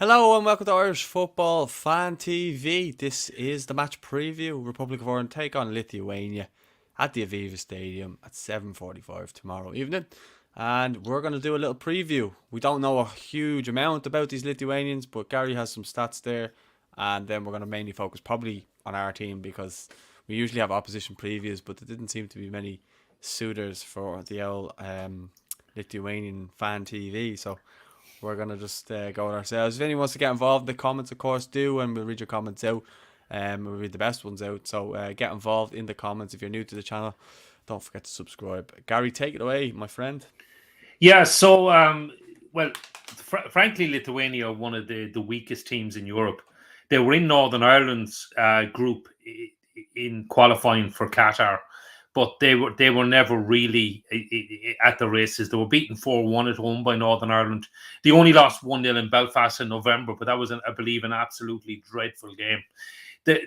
Hello and welcome to Irish Football Fan TV. This is the match preview. Republic of Ireland take on Lithuania at the Aviva Stadium at 7:45 tomorrow evening. And we're going to do a little preview. We don't know a huge amount about these Lithuanians, but Gary has some stats there. And then we're going to mainly focus probably on our team because we usually have opposition previews, but there didn't seem to be many suitors for the old Lithuanian Fan TV. So we're going to just go with ourselves. If anyone wants to get involved in the comments, of course, do, and we'll read your comments out. We'll read the best ones out. So get involved in the comments. If you're new to the channel, don't forget to subscribe. Gary, take it away, my friend. Yeah, so, well, frankly, Lithuania are one of the weakest teams in Europe. They were in Northern Ireland's group in qualifying for Qatar, but they were never really at the races. They were beaten 4-1 at home by Northern Ireland. They only lost 1-0 in Belfast in November, but that was, I believe, an absolutely dreadful game.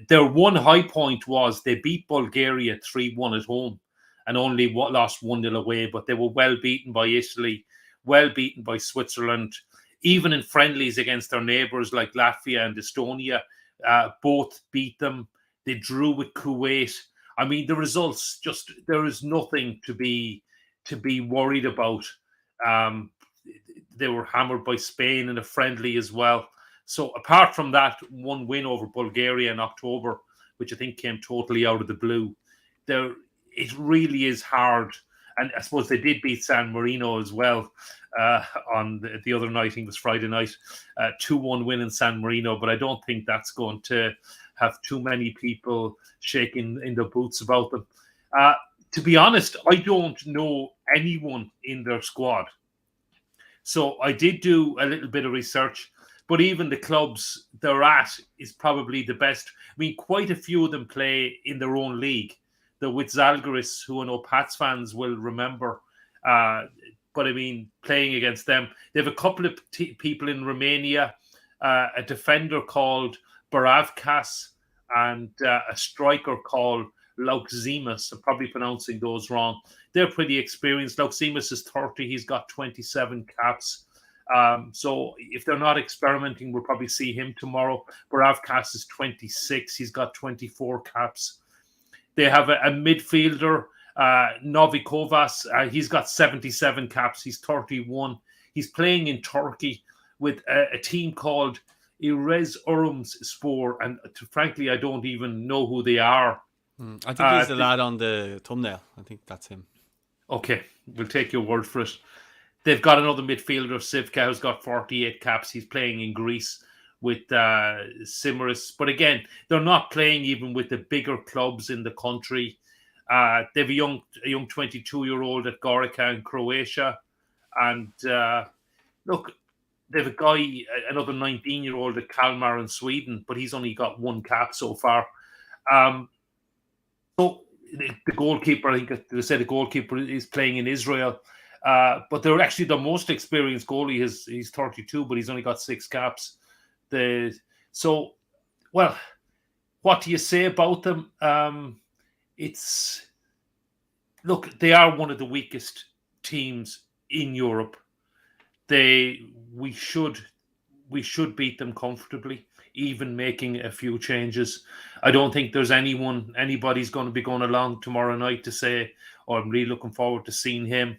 Their one high point was they beat Bulgaria 3-1 at home and only lost 1-0 away, but they were well beaten by Italy, well beaten by Switzerland. Even in friendlies against their neighbours like Latvia and Estonia, both beat them. They drew with Kuwait. I mean, the results there is nothing to be worried about. They were hammered by Spain in a friendly as well. So apart from that one win over Bulgaria in October, which I think came totally out of the blue, it really is hard. And I suppose they did beat San Marino as well on the other night. I think it was Friday night, 2-1 win in San Marino. But I don't think that's going to have too many people shaking in their boots about them. To be honest, I don't know anyone in their squad. So I did do a little bit of research, but even the clubs they're at is probably the best. I mean, quite a few of them play in their own league. The with Zalgiris, who I know Pats fans will remember. But I mean, playing against them, they have a couple of people in Romania, a defender called Baravkas, and a striker called Lauximus. I'm probably pronouncing those wrong. They're pretty experienced. Lauximus is 30. He's got 27 caps. So if they're not experimenting, we'll probably see him tomorrow. Baravkas is 26. He's got 24 caps. They have a midfielder, Novikovas. He's got 77 caps. He's 31. He's playing in Turkey with a team called Erzurum, and frankly, I don't even know who they are. I think he's the lad on the thumbnail. I think that's him. Okay, we'll take your word for it. They've got another midfielder, Sivka, who's got 48 caps. He's playing in Greece with Simiris. But again, they're not playing even with the bigger clubs in the country. They have a young 22-year-old at Gorica in Croatia. And look, they have a guy, another 19-year-old at Kalmar in Sweden, but he's only got one cap so far. So the goalkeeper, I think they said the goalkeeper is playing in Israel. But they're actually the most experienced goalie. He's 32, but he's only got 6 caps. Well, what do you say about them? Look, they are one of the weakest teams in Europe. We should beat them comfortably, even making a few changes. I don't think there's anybody's going to be going along tomorrow night to say, "Oh, I'm really looking forward to seeing him."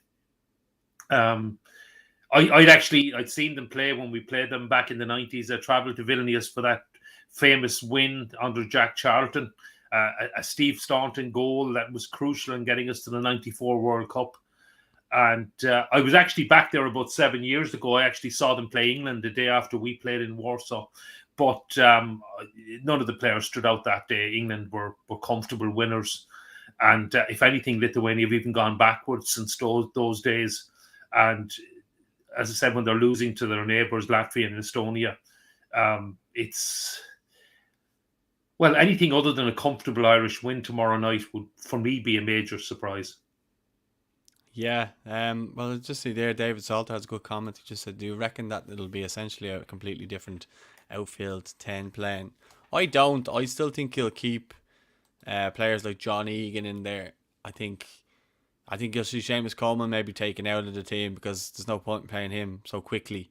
I'd seen them play when we played them back in the 90s. I travelled to Vilnius for that famous win under Jack Charlton, a Steve Staunton goal that was crucial in getting us to the 94 World Cup. And I was actually back there about 7 years ago. I actually saw them play England the day after we played in Warsaw. But none of the players stood out that day. England were comfortable winners. And if anything, Lithuania have even gone backwards since those days. And as I said, when they're losing to their neighbours, Latvia and Estonia, it's... Well, anything other than a comfortable Irish win tomorrow night would, for me, be a major surprise. Yeah, well, just see there, David Salter has a good comment. He just said, do you reckon that it'll be essentially a completely different outfield 10 playing? I don't. I still think he'll keep players like John Egan in there. I think you'll see Seamus Coleman maybe taken out of the team because there's no point in playing him so quickly.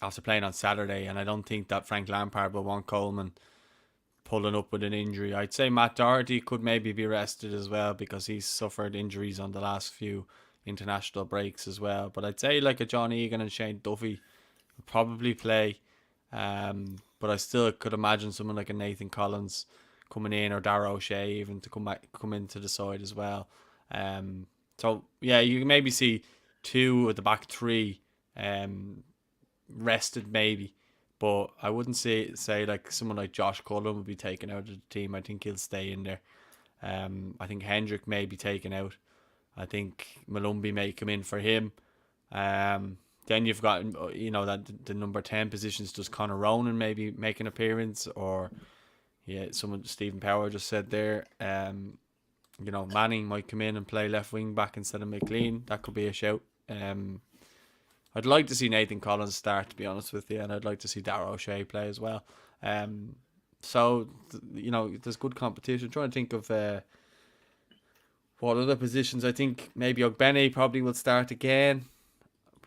after playing on Saturday, and I don't think that Frank Lampard will want Coleman pulling up with an injury. I'd say Matt Doherty could maybe be rested as well because he's suffered injuries on the last few international breaks as well. But I'd say like a John Egan and Shane Duffy would probably play. But I still could imagine someone like a Nathan Collins coming in, or Darragh O'Shea even to come into the side as well. So yeah, you can maybe see two at the back three rested maybe. But I wouldn't say like someone like Josh Cullen would be taken out of the team. I think he'll stay in there. I think Hendrick may be taken out. I think Malumbi may come in for him. Then you've got that the number 10 positions. Does Conor Ronan maybe make an appearance, or someone Stephen Power just said there. Manning might come in and play left wing back instead of McLean. That could be a shout. I'd like to see Nathan Collins start, to be honest with you, and I'd like to see Darragh O'Shea play as well. So there's good competition. I'm trying to think of what other positions. I think maybe Ogbene probably will start again,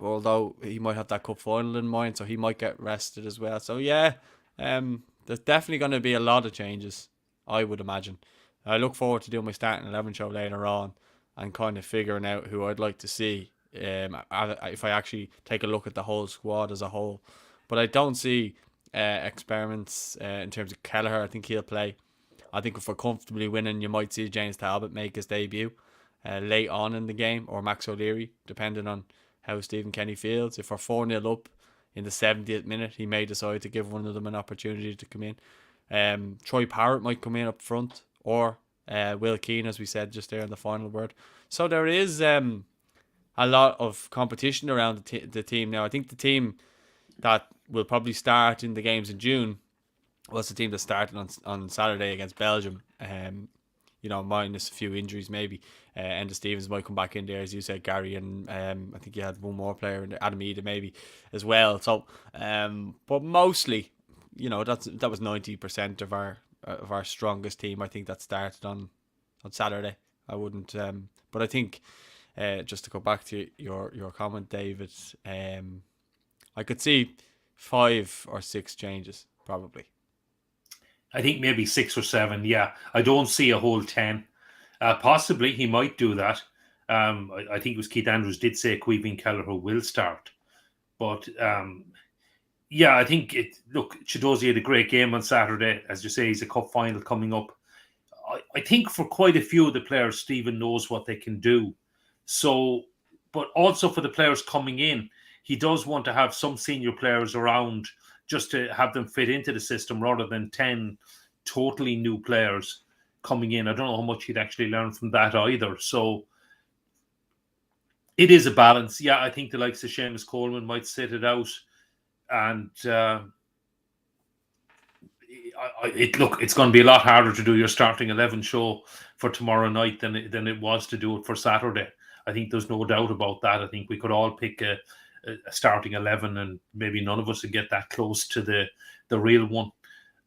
although he might have that cup final in mind, so he might get rested as well. So yeah, there's definitely going to be a lot of changes, I would imagine. I look forward to doing my starting 11 show later on and kind of figuring out who I'd like to see. If I actually take a look at the whole squad as a whole, but I don't see experiments in terms of Kelleher. I think he'll play. I think if we're comfortably winning, you might see James Talbot make his debut late on in the game, or Max O'Leary, depending on how Stephen Kenny feels. If we're 4-0 up in the 70th minute, he may decide to give one of them an opportunity to come in. Troy Parrott might come in up front, or Will Keane, as we said just there in the final word. So there is a lot of competition around the team now. I think the team that will probably start in the games in June was the team that started on Saturday against Belgium. Minus a few injuries maybe. Enda Stevens might come back in there, as you said, Gary, and I think you had one more player in there, Adam Ida maybe as well. So, but mostly, that was 90% of our strongest team. I think that started on Saturday. I wouldn't, but I think. Just to go back to your comment, David, I could see 5 or 6 changes, probably. I think maybe 6 or 7, yeah. I don't see a whole 10. Possibly, he might do that. I think it was Keith Andrews did say Caoimhín Kelleher will start. But, I think, Chidozie had a great game on Saturday. As you say, he's a cup final coming up. I think for quite a few of the players, Stephen knows what they can do. So, but also for the players coming in, he does want to have some senior players around just to have them fit into the system rather than 10 totally new players coming in. I don't know how much he'd actually learn from that either. So it is a balance. Yeah, I think the likes of Seamus Coleman might sit it out. And it's going to be a lot harder to do your starting 11 show for tomorrow night than it was to do it for Saturday. I think there's no doubt about that. I think we could all pick a starting 11, and maybe none of us would get that close to the real one.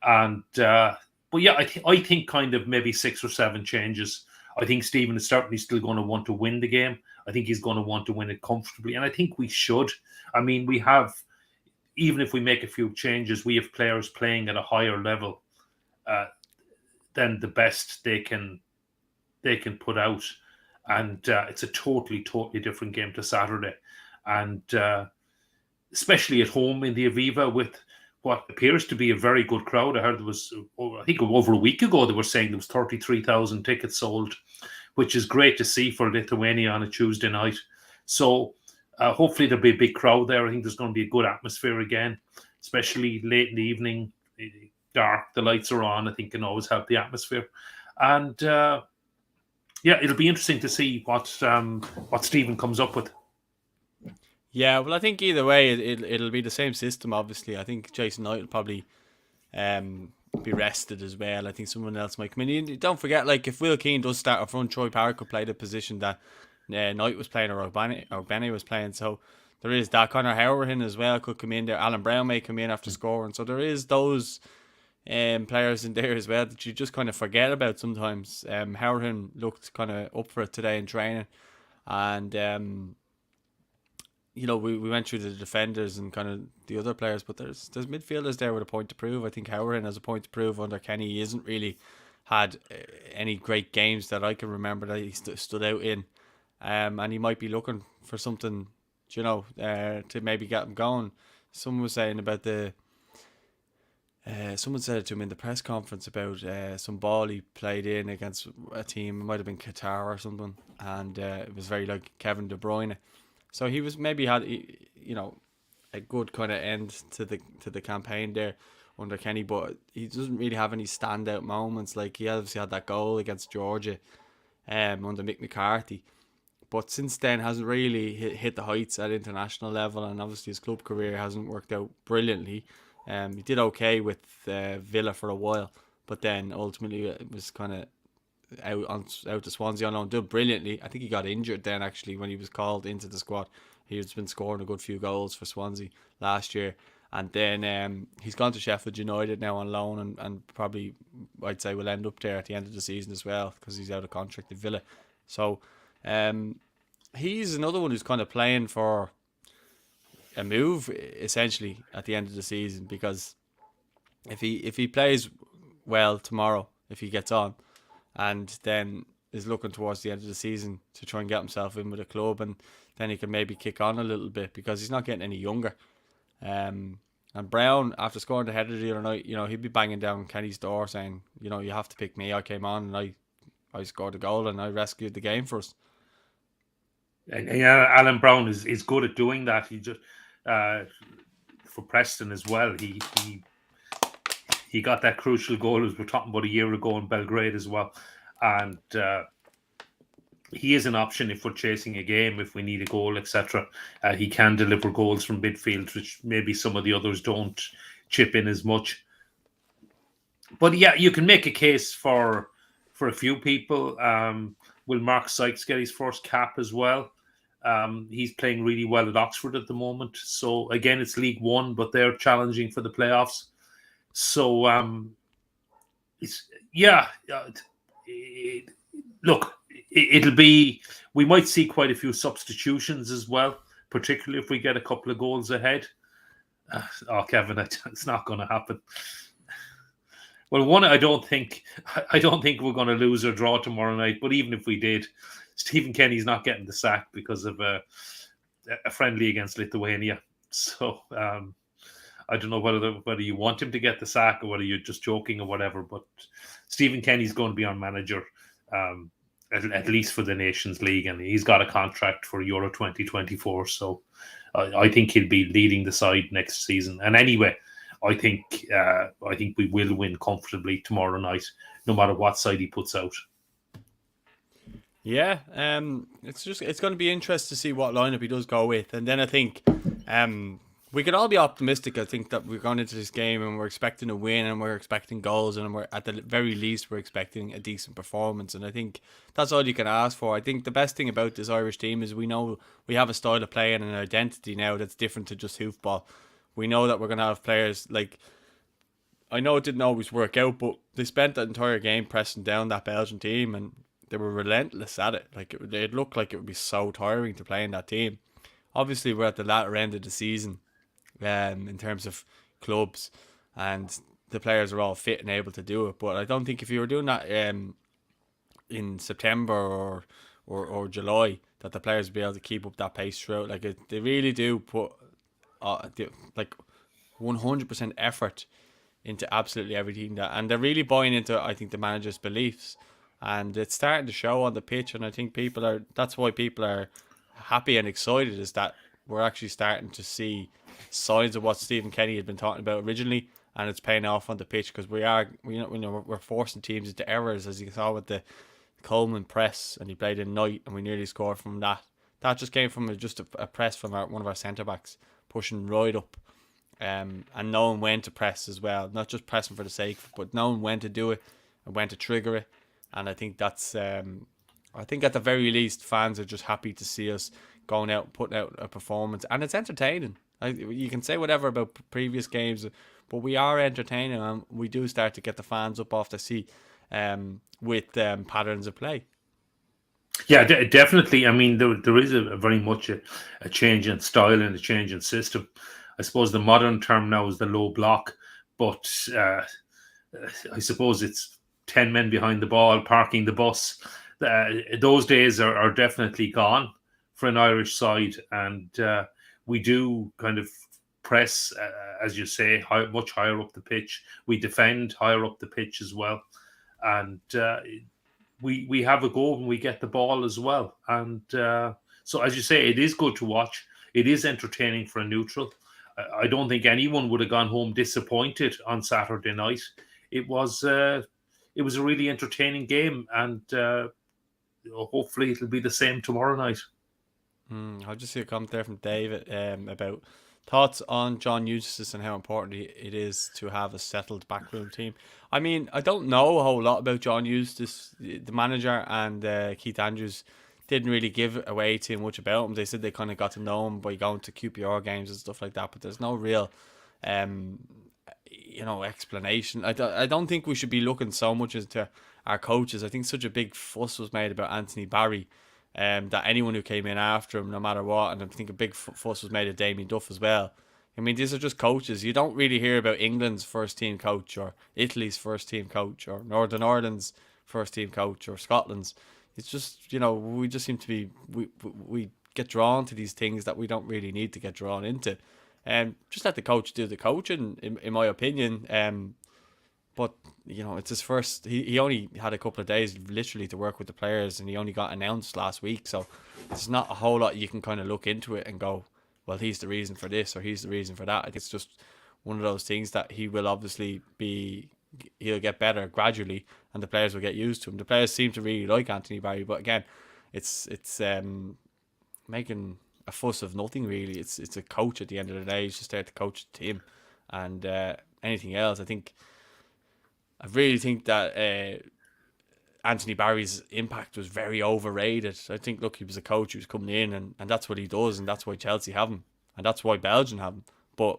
And but yeah, I think kind of maybe 6 or 7 changes. I think Stephen is certainly still going to want to win the game. I think he's going to want to win it comfortably, and I think we should. I mean, we have, even if we make a few changes, we have players playing at a higher level than the best they can put out. And it's a totally different game to Saturday. And especially at home in the Aviva with what appears to be a very good crowd. I heard there was, I think over a week ago, they were saying there was 33,000 tickets sold, which is great to see for Lithuania on a Tuesday night. So hopefully there'll be a big crowd there. I think there's going to be a good atmosphere again, especially late in the evening, dark, the lights are on. I think can always help the atmosphere. And it'll be interesting to see what Stephen comes up with. Yeah, well, I think either way, it'll be the same system. Obviously, I think Jason Knight will probably be rested as well. I think someone else might come in. Don't forget, like if Will Keane does start up front, Troy Parrott could play the position that Knight was playing, or Benny was playing. So there is that. Conor Howerton as well could come in there. Alan Brown may come in after scoring. So there is those players in there as well that you just kind of forget about sometimes. Howerton looked kind of up for it today in training, and we went through the defenders and kind of the other players, but there's midfielders there with a point to prove. I think Howard has a point to prove under Kenny. He hasn't really had any great games that I can remember that he stood out in, and he might be looking for something, to maybe get him going. Someone was saying about someone said it to him in the press conference about some ball he played in against a team. It might have been Qatar or something, and it was very like Kevin De Bruyne. So he was maybe had a good kind of end to the campaign there under Kenny, but he doesn't really have any standout moments. Like he obviously had that goal against Georgia, under Mick McCarthy, but since then hasn't really hit the heights at international level, and obviously his club career hasn't worked out brilliantly. He did okay with Villa for a while, but then ultimately it was kind of out to Swansea on loan. Did brilliantly. I think he got injured then actually when he was called into the squad. He's been scoring a good few goals for Swansea last year, and then he's gone to Sheffield United now on loan, and probably I'd say will end up there at the end of the season as well because he's out of contract at Villa. So he's another one who's kind of playing for a move essentially at the end of the season, because if he plays well tomorrow, if he gets on, and then is looking towards the end of the season to try and get himself in with a club, and then he can maybe kick on a little bit because he's not getting any younger. And Brown, after scoring the header the other night, he'd be banging down Kenny's door saying, you have to pick me. I came on and I scored a goal and I rescued the game for us. And yeah, Alan Brown is good at doing that. He just for Preston as well. He got that crucial goal as we were talking about a year ago in Belgrade as well, and he is an option if we're chasing a game, if we need a goal, etc. He can deliver goals from midfield, which maybe some of the others don't chip in as much. But yeah, you can make a case for a few people. Will Mark Sykes get his first cap as well? He's playing really well at Oxford at the moment. So again, it's League One, but they're challenging for the playoffs. So look, it'll be. We might see quite a few substitutions as well, particularly if we get a couple of goals ahead. Kevin, it's not going to happen. Well, one, I don't think we're going to lose or draw tomorrow night. But even if we did, Stephen Kenny's not getting the sack because of a friendly against Lithuania. So I don't know whether you want him to get the sack or whether you're just joking or whatever. But Stephen Kenny's going to be our manager, at least for the Nations League, and he's got a contract for Euro 2024. So I think he'll be leading the side next season. And anyway, I think we will win comfortably tomorrow night, no matter what side he puts out. Yeah, it's going to be interesting to see what lineup he does go with, and then I think we can all be optimistic. I think that we're going into this game and we're expecting a win and we're expecting goals, and we're at the very least we're expecting a decent performance, and I think that's all you can ask for. I think the best thing about this Irish team is we know we have a style of play and an identity now that's different to just hoofball. We know that we're going to have players like, I know it didn't always work out, but they spent that entire game pressing down that Belgian team and they were relentless at it. Like it looked like it would be so tiring to play in that team. Obviously, we're at the latter end of the season, in terms of clubs, and the players are all fit and able to do it. But I don't think if you were doing that in September or July, that the players would be able to keep up that pace throughout. Like they really do put like 100% effort into absolutely everything and they're really buying into, I think, the manager's beliefs, and it's starting to show on the pitch. And I think that's why people are happy and excited, is that we're actually starting to see signs of what Stephen Kenny had been talking about originally, and it's paying off on the pitch, because we're forcing teams into errors, as you saw with the Coleman press, and he played in night and we nearly scored from that. That just came from just a press from one of our centre backs pushing right up, and knowing when to press as well, not just pressing for the sake, but knowing when to do it and when to trigger it. And I think that's I think at the very least fans are just happy to see us going out and putting out a performance, and it's entertaining. You can say whatever about previous games, but we are entertaining, and we do start to get the fans up off the seat with patterns of play. Yeah, definitely. I mean, there is a very much a change in style and a change in system. I suppose the modern term now is the low block, but I suppose it's 10 men behind the ball parking the bus. Those days are definitely gone for an Irish side, and we do kind of press, as you say, much higher up the pitch. We defend higher up the pitch as well, and we have a go when we get the ball as well. And so, as you say, it is good to watch. It is entertaining for a neutral. I don't think anyone would have gone home disappointed on Saturday night. It was it was a really entertaining game, and hopefully it'll be the same tomorrow night. I'll just see a comment there from David about thoughts on John Eustace and how important it is to have a settled backroom team. I mean, I don't know a whole lot about John Eustace, the manager, and Keith Andrews didn't really give away too much about him. They said they kind of got to know him by going to QPR games and stuff like that, but there's no real um, explanation. I don't think we should be looking so much into our coaches. I think such a big fuss was made about Anthony Barry, that anyone who came in after him, no matter what, and I think a big fuss was made of Damien Duff as well. I mean, these are just coaches. You don't really hear about England's first team coach or Italy's first team coach or Northern Ireland's first team coach or Scotland's. It's just, we just seem to be, we get drawn to these things that we don't really need to get drawn into. Just let the coach do the coaching, in my opinion. But it's his first. He only had a couple of days literally to work with the players, and he only got announced last week. So there's not a whole lot you can kind of look into it and go, well, he's the reason for this or he's the reason for that. I think it's just one of those things that he will obviously be. He'll get better gradually, and the players will get used to him. The players seem to really like Anthony Barry, but again, it's making a fuss of nothing really. It's a coach at the end of the day. He's just there to coach the team, and anything else, I really think that Anthony Barry's impact was very overrated. I think, look, he was a coach who was coming in, and that's what he does, and that's why Chelsea have him, and that's why Belgium have him. But,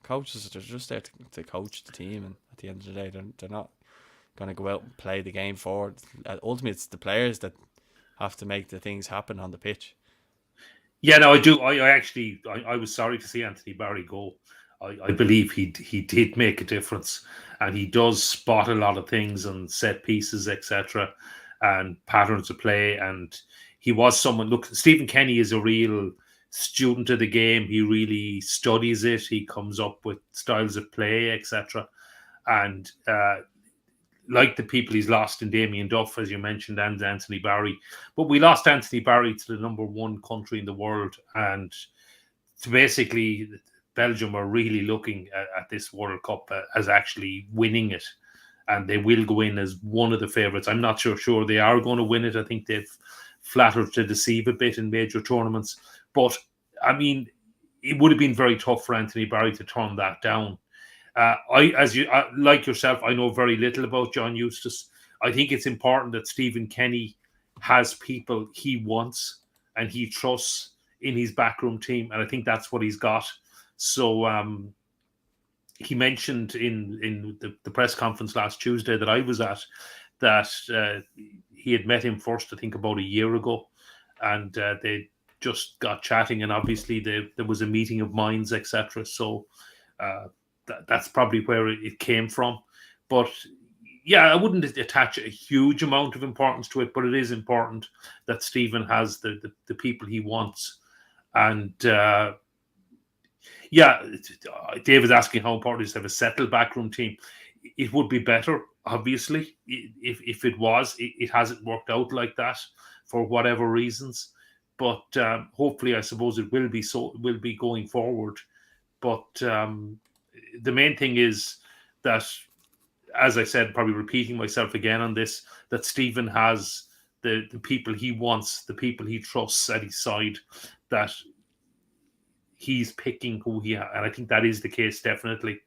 coaches are just there to coach the team, and at the end of the day, they're not going to go out and play the game forward. Ultimately, it's the players that have to make the things happen on the pitch. Yeah, no, I do. I actually, I was sorry to see Anthony Barry go. I believe he did make a difference, and he does spot a lot of things and set pieces, etc., and patterns of play. And he was someone. Look, Stephen Kenny is a real student of the game. He really studies it. He comes up with styles of play, etc. And like the people he's lost in Damien Duff, as you mentioned, and Anthony Barry. But we lost Anthony Barry to the number one country in the world. And to basically, Belgium are really looking at this World Cup as actually winning it. And they will go in as one of the favourites. I'm not sure they are going to win it. I think they've flattered to deceive a bit in major tournaments. But, I mean, it would have been very tough for Anthony Barry to turn that down. Like yourself, I know very little about John Eustace. I think it's important that Stephen Kenny has people he wants and he trusts in his backroom team, and I think that's what he's got. So he mentioned in the press conference last Tuesday that I was at that he had met him first, I think, about a year ago, and they just got chatting, and obviously there was a meeting of minds, etc. So that's probably where it came from. But yeah, I wouldn't attach a huge amount of importance to it, but it is important that Stephen has the people he wants. And yeah, David's asking how important it is to have a settled backroom team. It would be better, obviously, if it was. It hasn't worked out like that for whatever reasons. But hopefully, I suppose it will be going forward. But the main thing is that, as I said, probably repeating myself again on this, that Stephen has the people he wants, the people he trusts at his side, that he's picking who and I think that is the case, definitely.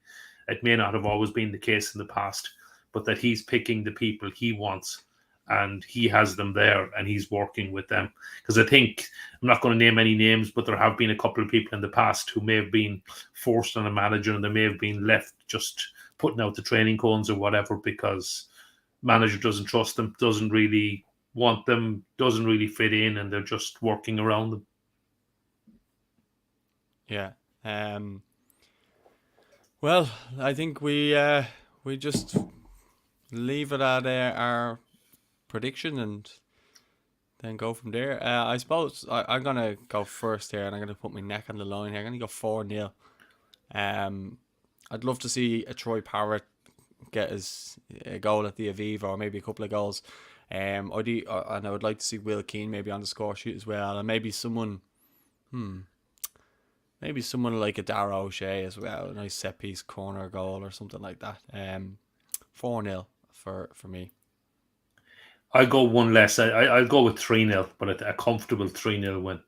It may not have always been the case in the past, but that he's picking the people he wants and he has them there and he's working with them. Because I think, I'm not going to name any names, but there have been a couple of people in the past who may have been forced on a manager and they may have been left just putting out the training cones or whatever because manager doesn't trust them, doesn't really want them doesn't really fit in, and they're just working around them. Yeah. Well, I think we just leave it at our prediction and then go from there. I suppose I'm gonna go first here, and I'm gonna put my neck on the line here. I'm gonna go 4-0. I'd love to see a Troy Parrott get his a goal at the Aviva, or maybe a couple of goals. And I would like to see Will Keane maybe on the score sheet as well, and maybe someone, maybe someone like a Dara O'Shea as well, a nice set piece corner goal or something like that. 4-0 for me. I'll go one less. I'll go with 3-0, but a comfortable 3-0 win.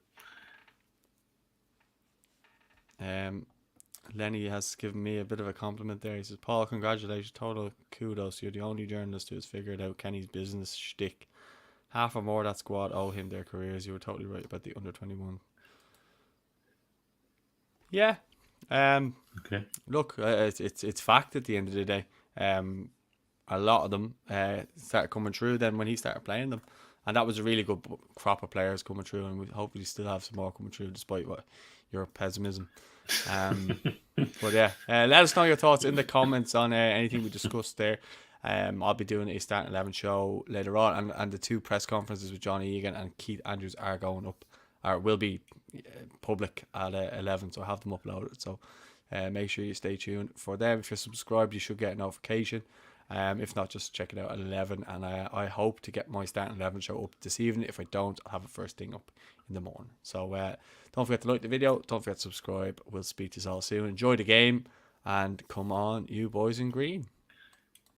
Lenny has given me a bit of a compliment there. He says, Paul, congratulations, total kudos. You're the only journalist who has figured out Kenny's business shtick. Half or more that squad owe him their careers. You were totally right about the under 21. Yeah. Okay. Look, it's fact at the end of the day. A lot of them started coming through then when he started playing them, and that was a really good crop of players coming through, and we hopefully still have some more coming through despite what your pessimism. But yeah, let us know your thoughts in the comments on anything we discussed there. I'll be doing a Starting 11 show later on, and the 2 press conferences with Johnny Egan and Keith Andrews are going up, or will be public at 11, so I have them uploaded. So make sure you stay tuned for them. If you're subscribed, you should get a notification. If not, just check it out at 11, and I hope to get my Starting 11 show up this evening. If I don't, I'll have it first thing up in the morning. So don't forget to like the video, don't forget to subscribe. We'll speak to you all soon. Enjoy the game, and come on, you boys in green.